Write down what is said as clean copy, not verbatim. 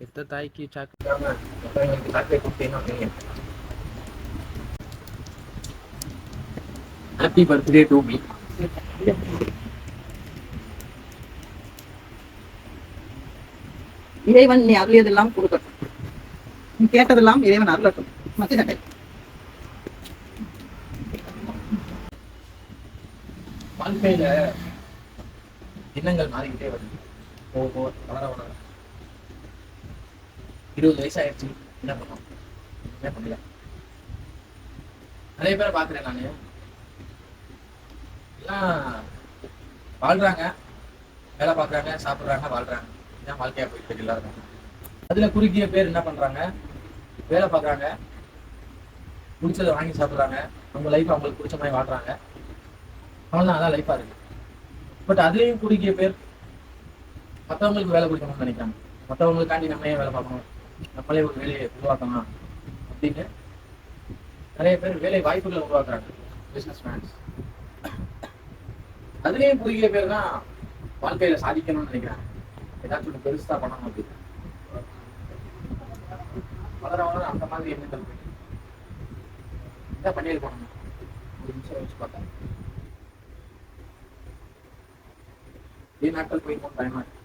பெத்த தாய்க்கு happy birthday to me. இறைவன் நீ அருளியதெல்லாம் கொடுக்கட்டும், நீ கேட்டதெல்லாம் இறைவன் அருளட்டும். மத்திய சட்டை வாழ்க்கையில எண்ணங்கள் மாறிக்கிட்டே வருது. போக வளர வளர 20 வயசாயிடுச்சு, என்ன பண்ணோம்? என்ன பண்ணல. நிறைய பேரை பாக்குறேன் நானு, எல்லாம் வாழ்றாங்க, வேலை பார்க்குறாங்க, சாப்பிட்றாங்க, வாழ்றாங்க. இதுதான் வாழ்க்கையா போயிட்டு இருக்கு எல்லாரும். அதுல குறுகிய பேர் என்ன பண்றாங்க? வேலை பார்க்குறாங்க, பிடிச்சதை வாங்கி சாப்பிட்றாங்க, அவங்க லைஃப் அவங்களுக்கு பிடிச்ச மாதிரி வாழ்றாங்க. அவ்வளோதான், அதான் லைஃபா இருக்கு. பட் அதுலேயும் குறுகிய பேர் மற்றவங்களுக்கு வேலை கொடுக்கணும்னு நினைக்கிறாங்க. மற்றவங்களுக்காண்டி நம்ம ஏன் வேலை பார்க்கணும், நம்மளே ஒரு வேலையை உருவாக்கலாம் அப்படின்னு நிறைய பேர் வேலை வாய்ப்புகளை உருவாக்குறாங்க, பிசினஸ் மேன்ஸ். அதுலேயும் குறுகிய பேர் தான் வாழ்க்கையில சாதிக்கணும்னு நினைக்கிறாங்க, ஏதாச்சும் ஒன்று பெருசா பண்ணணும் அப்படின்னு. வளர வளர அந்த மாதிரி எண்ணங்கள் போயிட்டு என்ன பண்ணியிருக்கணும். ஒரு நிமிஷம் வச்சு பார்த்தேன், நாட்கள் போயிருக்கோம் பயமா இருக்கு.